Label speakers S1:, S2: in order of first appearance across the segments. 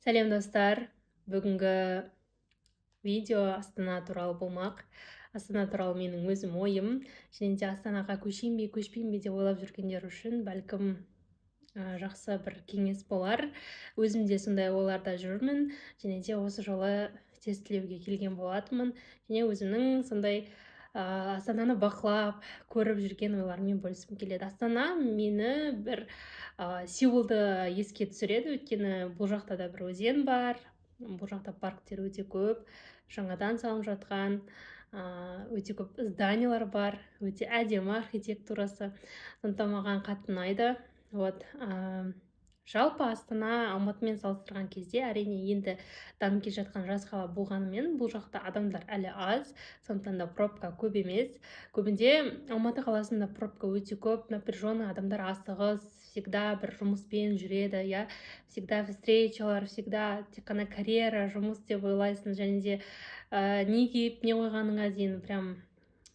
S1: Сәлем достар, бүгінгі видео Астана туралы болмақ. Астана туралы менің өзім ойым, және де Астанаға көшейін бе, көшпейін бе деп ойлап жүргендер үшін бәлкім жақсы бір кеңес болар. Өзім де сондай ойларда жүрмін, және де осы жолы тестілеуге келген болатынмын, және өзімнің сондай Астананы бақылап, көріп жүрген ойлармен бөліскім келеді. Астана мені бір Сеулды еске түсіреді, өйткені бұл жақта да бір өзен бар, бұл жақта парктер өте көп, жаңадан салынып жатқан, өте көп зданиялар бар, өте әдемі архитектурасы, сондықтан маған қатты ұнайды. Жалпы Астана Алматымен салыстырған кезде әрине енді дамып келе жатқан жас қала болғанымен бұл жақта адамдар әлі аз, сондықтан да пробка көп емес. Көбінде Алматы қаласында пробка өте көп, напряженный, адамдар асығыс, всегда бір жұмыспен жүреді, всегда встречалар, всегда тек қана карьера, жұмыс деп ойлайсың, және де не киіп не қойғаныңа дейін прям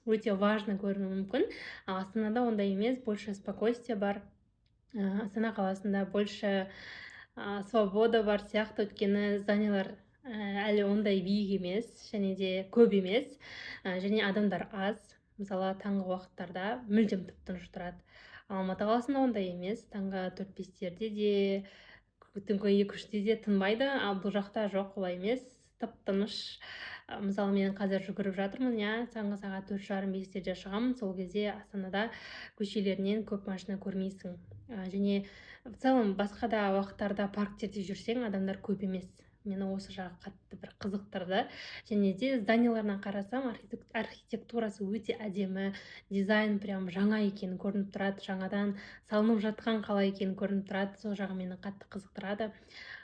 S1: өте важно көрінуі мүмкін. Астанада ондай емес, больше спокойствие бар. Астана қаласында больше свобода бар сияқты, өйткені зданиялар әлі ондай биік емес, және де көп емес, және адамдар аз. Мысалы, таңғы уақыттарда мүлдем тып-тыныш тұрады. Алматы қаласында ондай емес, таңғы 4-5-терде де, түнгі 2-3-те де тынбайды, ал бұл жақта жоқ, олай емес, тып-тыныш. Мысалы, мен қазір жүгіріп жатырмын, таңғы сағат 4:30-5-терде шығамын, сол кезде Астанада көшелерінен көп машина көрмейсің. Және в целом басқа да уақыттарда парктерде жүрсең, адамдар көп емес. Мені осы жағы қатты бір қызықтырды. Және де зданияларына қарасам, архитектурасы өте әдемі, дизайн прям жаңа екені көрініп тұрады, жаңадан салынып жатқан қала екені көрініп тұрады. Сол жағы мені қатты қызықтырады.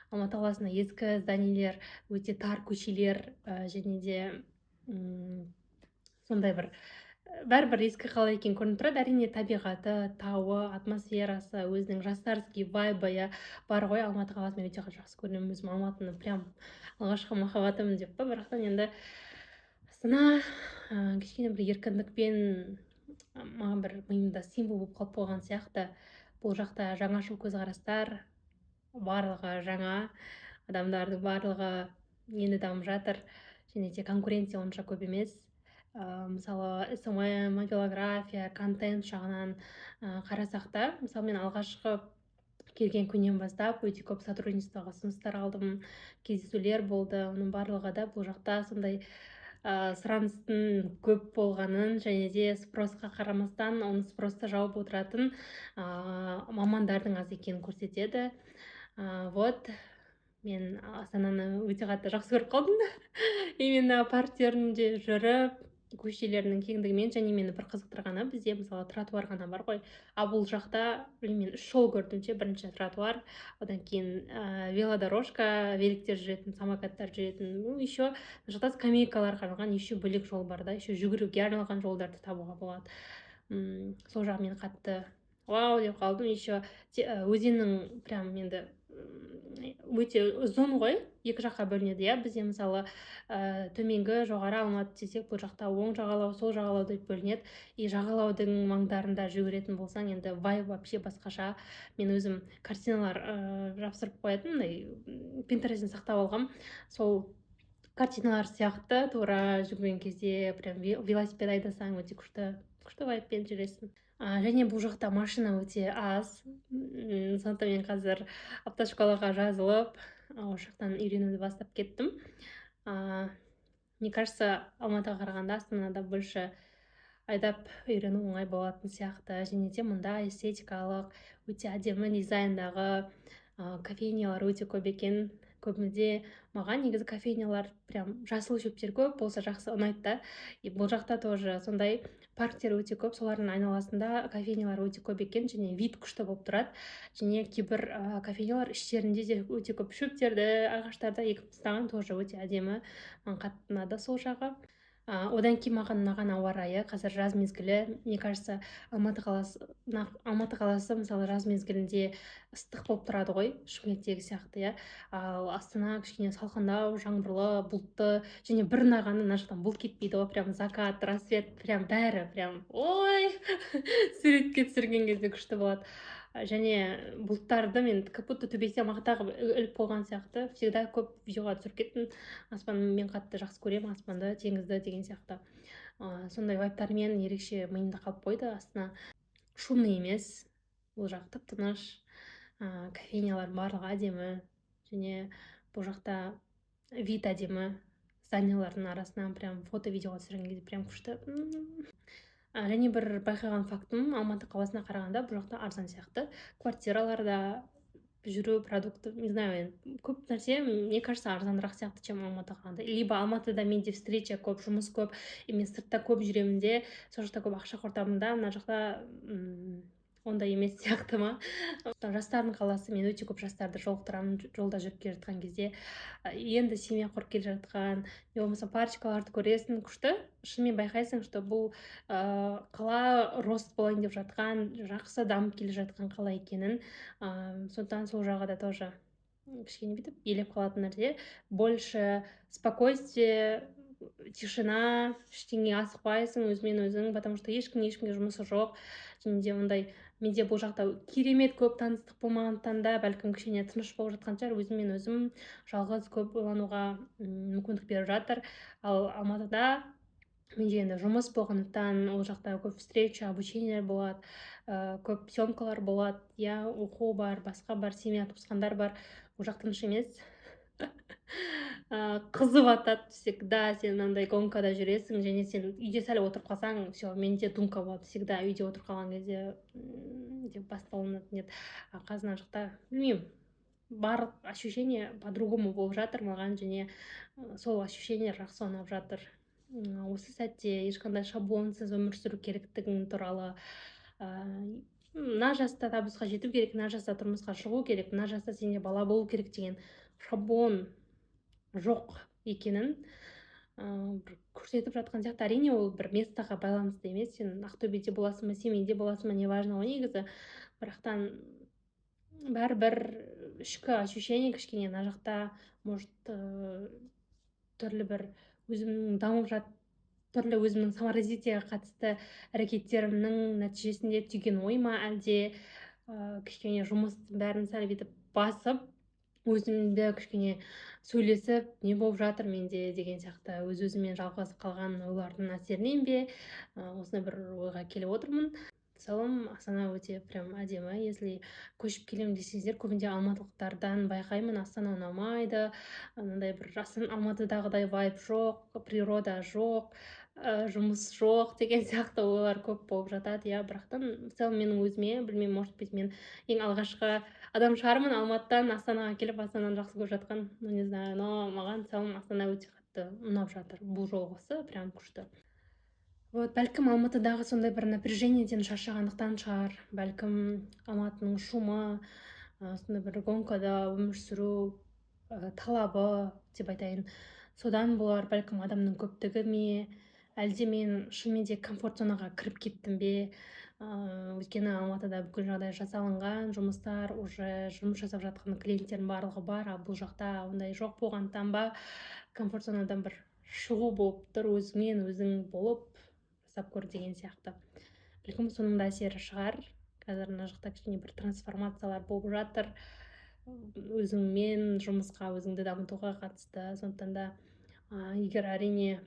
S1: Алматы қаласында ескі зданиялар, өте тар көшелер, және де сондай бір бәрібір ескі қала екені көрініп тұрады. Әрине табиғаты, тауы, атмосферасы, өзінің жастарский вайбы бар ғой. Алматы қаласын мен өте жақсы көремін, өзім Алматыны прям алғашқы махаббатым деп па, бірақтан енді Астана кішкене бір еркіндікпен маған бір миымда символ болып қалып қойған сияқты. Бұл жақта жаңашыл көзқарастар, барлығы жаңа, адамдардың барлығы енді дамып жатыр, және де конкуренция онша көп емес. Мысалы, СММ, мобилография, контент жағынан қарасақ та, мысалы, мен алғашқы келген күннен бастап өте көп сотрудничествоға ұсыныстар алдым, кездесулер болды. Оның барлығы да бұл жақта сондай сұраныстың көп болғанын, және де спросқа қарамастан оны спросты жауып отыратын мамандардың аз екенін көрсетеді. Мен Астананы өте қатты жақсы көріп қалдым. Именно парктерінде жүріп, көшелерінің кеңдігімен, және мені бір қызықтырғаны, бізде мысалы тротуар ғана бар ғой, ал бұл жақта мен 3 жол көрдім. Бірінші тротуар, одан кейін велодорожка, великтер жүретін, самокаттар жүретін, еще жақта скамейкалар қаралған, еще бөлек жол бар да, еще жүгіруге арналған жолдарды табуға болады. Сол жағы мен қатты вау деп қалдым. Еще өзеннің прям енді өте ұзын ғой, екі жаққа бөлінеді. Бізде мысалы төменгі жоғары Алматы десек, бұл жақта оң жағалау, сол жағалау деп бөлінеді. И жағалаудың маңдарында жүгіретін болсаң, енді вайб вообще басқаша. Мен өзім картиналар жапсырып қоятын, Pinterest'ен сақтап алғам. Сол картиналар сияқты тура жүрген кезде прям велосипед айдасаң өте күшті вайбпен жүресің. Және бұл жақта машина өте аз, сондықтан мен қазір автошколаға жазылып, осы жақтан үйренуді бастап кеттім. Мне кажется, Алматыға қарағанда Астанада больше айдап үйрену оңай болатын сияқты. Және де мұнда эстетикалық, өте әдемі дизайндағы кофейнялар өте көп екен. Көбінде маған негізі кофейнялар прям жасыл шөптер көп болса жақсы ұнайды да. И бұл жақта тоже сондай парктер өте көп, солардың айналасында кофейнялар өте көп екен, және вид күшті болып тұрады. Және кейбір кофейнялар іштерінде де өте көп шөптерді, ағаштарды егіп тастаған, тоже өте әдемі. Маған қатты ұнады сол жағы. Одан кейін маған ұнаған ауа райы, қазір жаз мезгілі. Мне кажется, Алматы қаласы мысалы жаз мезгілінде ыстық болып тұрады ғой, Шымкенттегі сияқты, ал Астана кішкене салқындау, жаңбырлы, бұлтты, және бір ұнағаны мына жақтан бұлт кетпейді ғой, прям закат, рассвет, прям бәрі прям ой суретке түсірген кезде күшті болады. және бұлттарды мен как будто төбесіне мақта қылып іліп қойған сияқты всегда көп видеоға түсіріп кеттім. Аспанды мен қатты жақсы көремін, аспанды, теңізді деген сияқты. Сондай вайбтармен ерекше миымда қалып қойды. Астына шумный емес, бұл жақ тып-тыныш, кофейнялар барлығы әдемі, және бұл жақта вид әдемі, зданиялардың арасынан прям фото-видеоға түсірген кезде прям күшті. Және бір байқаған фактым, Алматы қаласына қарағанда бұл жақта арзан сияқты. Квартираларда жүру, продукты, не знаю, көп нәрсе, мне кажется, арзанырақ сияқты, чем Алматыға қарағанда. Либо Алматыда менде встреча көп, жұмыс көп, мен сыртта көп жүремін де, сол жақта көп ақша құртамын да, мына жақта ондай емес сияқты ма. Жастардың қаласы, мен өте көп жастарды жолықтырамын жолда жүріп келе жатқан кезде. Енді семья құрып келе жатқан, не болмаса парочкаларды көресің, күшті. Шынымен байқайсың, что бұл қала рост болайын деп жатқан, жақсы дамып келе жатқан қала екенін. Сондықтан сол жағы да тоже кішкене бүйтіп елеп қалатын нәрсе. Больше спокойствие, тишина, ештеңе асықпайсың өзімен өзің, потому что ешкімге жұмысы жоқ. Және де ондай менде бұл жақта керемет көп таныстық болмағандықтан да бәлкім кішкене тыныш болып жатқан шығар, өзіммен өзім жалғыз көп ойлануға мүмкіндік беріп жатыр. Ал Алматыда менде енді жұмыс болғандықтан ол жақта көп встреча, обучение болады, көп съемкалар болады, оқу бар, басқа бар, семья туысқандар бар. ол жақ тыныш емес. Қызып атады всегда, сен андай гонкада жүресің, және сен үйде сәл отырып қалсаң, все, менде думка болады всегда, үйде отырып қалған кезде деп басталынады. Қазір мына жақта білмеймін, барлық ощущение по-другому болып жатыр маған, және сол ощущение жақсы ұнап жатыр. Осы сәтте ешқандай шаблонсыз өмір сүру керектігін туралы, мына жаста табысқа жету керек, мына жаста тұрмысқа шығу керек, мына жаста сенде бала болу керек деген шаблон жоқ екенін көрсетіп жатқан сияқты. Әрине ол бір местаға байланысты емес, сен Ақтөбеде боласың ба, Семейде боласың ба, не важно ғой негізі. Бірақтан бәрібір ішкі ощущение кішкене мына жақта, может, түрлі бір өзімнің дамып түрлі өзімнің саморазвитиеге қатысты әрекеттерімнің нәтижесінде түйген ой ма, әлде кішкене жұмыстың бәрін сәл бүйтіп басып, өзімді кішкене сөйлесіп, не болып жатыр менде деген сияқты өз-өзімен жалғыз қалған ойлардың әсерінен бе, осындай бір ойға келіп отырмын. В целом Астана өте прям әдемі. Если көшіп келемін десеңіздер, көбінде алматылықтардан байқаймын, Астана ұнамайды, андай бір Алматыдағыдай вайб жоқ, природа жоқ, жұмыс жоқ деген сияқты ойлар көп болып жатады. Бірақтан в целом менің өзіме, білмеймін, может быть, мен ең алғашқы адам шығармын Алматыдан Астанаға келіп, Астананы жақсы көріп жатқан, не знаю, но маған в целом Астана өте қатты ұнап жатыр. Бұл жолғысы прям күшті. Бәлкім Алматыдағы сондай бір напряжениеден шаршағандықтан шығар, бәлкім Алматының шумы, сондай бір гонкада өмір сүру талабы деп айтайын, содан болар, бәлкім адамның көптігі ме, әлде мен шынымен де комфорт зонаға кіріп кеттім бе. Өйткені Алматыда бүкіл жағдай жасалынған, жұмыстар, уже жұмыс жасап жатқан клиенттердің барлығы бар, ал бұл жақта ондай жоқ болғандықтан ба, комфорт зонадан бір шығу болып тұр, өзіңмен өзің болып жасап көр деген сияқты. Бәлкім соның да әсері шығар. Қазір мына жақта кішкене бір трансформациялар болып жатыр, өзіңмен жұмысқа, өзіңді дамытуға қатысты. Сондықтан да егер әрине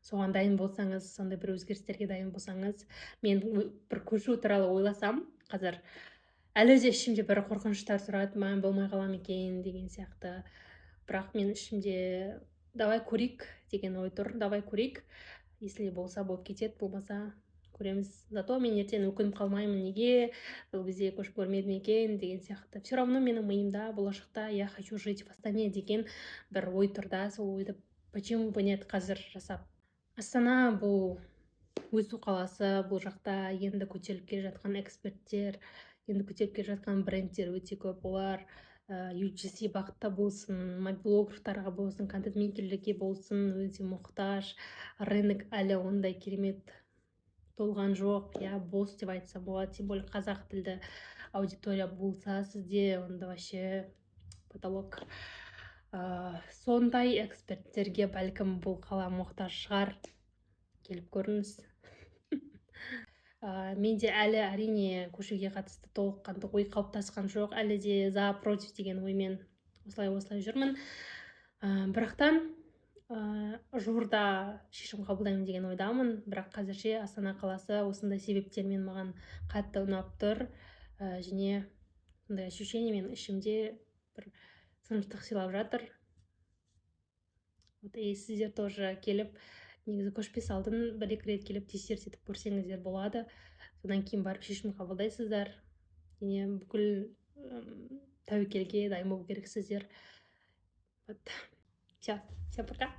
S1: соған дайын болсаңыз, сондай бір өзгерістерге дайын болсаңыз, мен бір көшу туралы ойласам, қазір әлі де ішімде бір қорқыныштар тұрады, мен болмай қалам екен деген сияқты. Бірақ мен ішімде давай көрейік деген ой тұр, давай көрейік. Если болса болып кетеді, болмаса көреміз. Зато мен ертең өкініп қалмаймын, неге бұл кезде көшіп көрмедім екен деген сияқты. Все равно менің миымда болашақта я хочу жить в Астане деген бір ой тұр да, сол ойды почему бы нет қазір жасап. Астана бұл өсу қаласы, бұл жақта енді көтеріліп келе жатқан эксперттер, енді көтеріліп келе жатқан брендтер өте көп. Олар UGC бағытта болсын, блогерларға болсын, контент-мейкерлерге болсын, өте мұқтаж. Рынок әлі ондай керемет толған жоқ, бос деп айтса болады. Тем более қазақ тілді аудитория болса сізде, онда вообще потолок. Сондай эксперттерге бәлкім бұл қала мұқтаж шығар. Келіп көріңіз. менде әлі әрине көшуге қатысты толыққанды ой қалыптасқан жоқ. Әлі де за против деген оймен осылай жүрмін. Бірақтан жуырда шешім қабылдаймын деген ойдамын. Бірақ қазірше Астана қаласы осындай себептермен маған қатты ұнап тұр. Және сондай ощущение мен ішімде бір тыныштық сыйлап жатыр. И сіздер тоже келіп, негізі көшпес алдын бір-екі рет келіп тексеріс етіп көрсеңіздер болады. Содан кейін барып шешім қабылдайсыздар. Және бүкіл тәуекелге дайын болу керексіздер. Вот. Все, всем пока.